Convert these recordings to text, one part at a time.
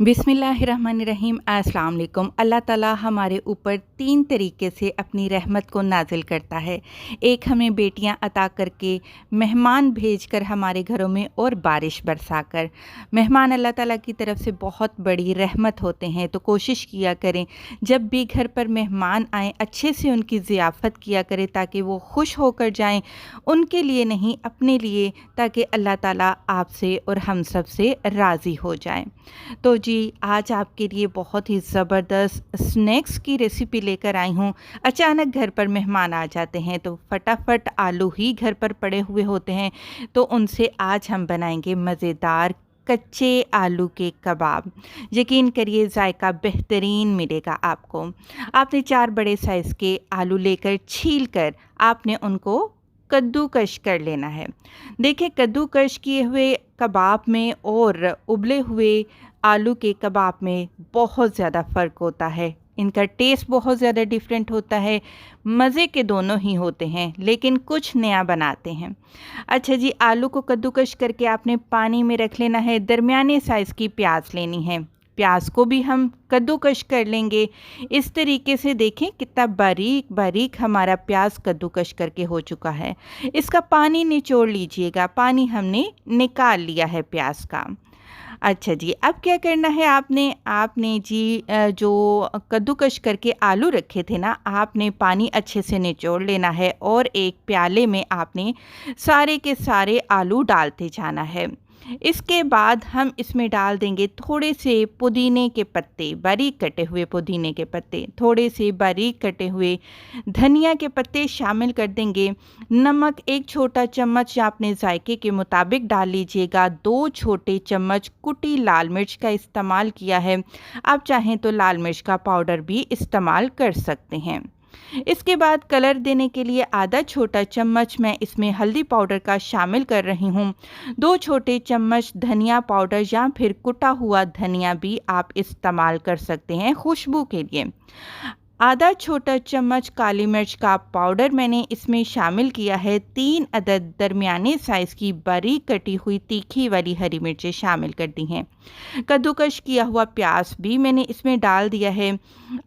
बिस्मिल्लाहिर्रहमानिर्रहीम। अस्सलाम वालेकुम। अल्लाह ताला हमारे ऊपर 3 तरीके से अपनी रहमत को नाजिल करता है। एक हमें बेटियां अता करके, मेहमान भेजकर हमारे घरों में, और बारिश बरसाकर। मेहमान अल्लाह ताला की तरफ से बहुत बड़ी रहमत होते हैं, तो कोशिश किया करें जब भी घर पर मेहमान आएँ अच्छे से उनकी ज़ियाफ़त किया करें ताकि वो खुश होकर जाएँ, उनके लिए नहीं अपने लिए, ताकि अल्लाह ताला आपसे और हम सब से राज़ी हो जाएँ। तो जी, आज आपके लिए बहुत ही ज़बरदस्त स्नैक्स की रेसिपी लेकर आई हूँ। अचानक घर पर मेहमान आ जाते हैं तो फटाफट आलू ही घर पर पड़े हुए होते हैं, तो उनसे आज हम बनाएंगे मज़ेदार कच्चे आलू के कबाब। यकीन करिए जायका बेहतरीन मिलेगा आपको। आपने 4 बड़े साइज़ के आलू लेकर छील कर आपने उनको कद्दूकश कर लेना है। देखिए, कद्दूकश किए हुए कबाब में और उबले हुए आलू के कबाब में बहुत ज़्यादा फ़र्क होता है। इनका टेस्ट बहुत ज़्यादा डिफरेंट होता है। मज़े के दोनों ही होते हैं, लेकिन कुछ नया बनाते हैं। अच्छा जी, आलू को कद्दूकश करके आपने पानी में रख लेना है। दरमियाने साइज़ की प्याज लेनी है। प्याज को भी हम कद्दूकश कर लेंगे। इस तरीके से देखें कितना बारीक बारीक हमारा प्याज कद्दूकश करके हो चुका है। इसका पानी निचोड़ लीजिएगा। पानी हमने निकाल लिया है प्याज का। अच्छा जी, अब क्या करना है आपने आपने जी जो कद्दूकश करके आलू रखे थे ना, आपने पानी अच्छे से निचोड़ लेना है और एक प्याले में आपने सारे के सारे आलू डालते जाना है। इसके बाद हम इसमें डाल देंगे थोड़े से पुदीने के पत्ते, बारीक कटे हुए पुदीने के पत्ते, थोड़े से बारीक कटे हुए धनिया के पत्ते शामिल कर देंगे। नमक 1 छोटा चम्मच आपने जायके के मुताबिक डाल लीजिएगा। 2 छोटे चम्मच कुटी लाल मिर्च का इस्तेमाल किया है। आप चाहें तो लाल मिर्च का पाउडर भी इस्तेमाल कर सकते हैं। इसके बाद कलर देने के लिए आधा छोटा चम्मच मैं इसमें हल्दी पाउडर का शामिल कर रही हूँ। 2 छोटे चम्मच धनिया पाउडर या फिर कुटा हुआ धनिया भी आप इस्तेमाल कर सकते हैं खुशबू के लिए। आधा छोटा चम्मच काली मिर्च का पाउडर मैंने इसमें शामिल किया है। 3 अदद दरमियाने साइज़ की बारीक कटी हुई तीखी वाली हरी मिर्चें शामिल कर दी हैं। कद्दूकश किया हुआ प्याज भी मैंने इसमें डाल दिया है।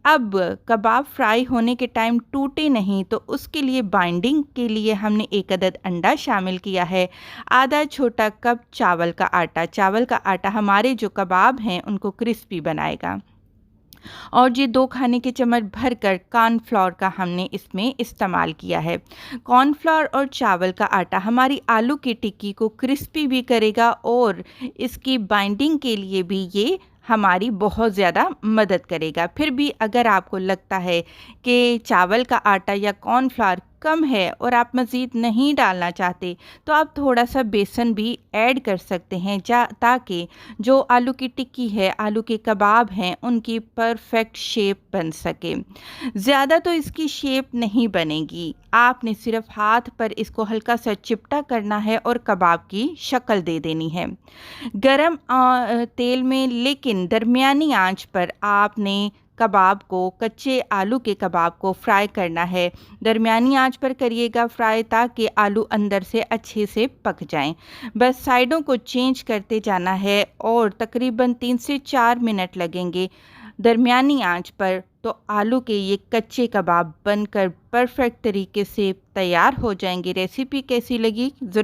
अब कबाब फ्राई होने के टाइम टूटे नहीं, तो उसके लिए बाइंडिंग के लिए हमने 1 अदद अंडा शामिल किया है। आधा छोटा कप चावल का आटा। चावल का आटा हमारे जो कबाब हैं उनको क्रिस्पी बनाएगा। और ये 2 खाने के चम्मच भरकर कॉर्नफ्लोर का हमने इसमें इस्तेमाल किया है। कॉर्नफ्लोर और चावल का आटा हमारी आलू की टिक्की को क्रिस्पी भी करेगा और इसकी बाइंडिंग के लिए भी ये हमारी बहुत ज़्यादा मदद करेगा। फिर भी अगर आपको लगता है कि चावल का आटा या कॉर्नफ्लोर कम है और आप मज़ीद नहीं डालना चाहते, तो आप थोड़ा सा बेसन भी ऐड कर सकते हैं ताकि जो आलू की टिक्की है, आलू के कबाब हैं, उनकी परफेक्ट शेप बन सके। ज़्यादा तो इसकी शेप नहीं बनेगी। आपने सिर्फ हाथ पर इसको हल्का सा चिपटा करना है और कबाब की शक्ल दे देनी है। गरम तेल में, लेकिन दरमियानी आंच पर आपने कबाब को, कच्चे आलू के कबाब को फ्राई करना है। दरमियानी आंच पर करिएगा फ्राई ताकि आलू अंदर से अच्छे से पक जाएं। बस साइडों को चेंज करते जाना है और तकरीबन 3 से 4 मिनट लगेंगे दरमियानी आंच पर। तो आलू के ये कच्चे कबाब बनकर परफेक्ट तरीके से तैयार हो जाएंगे। रेसिपी कैसी लगी ज़रूर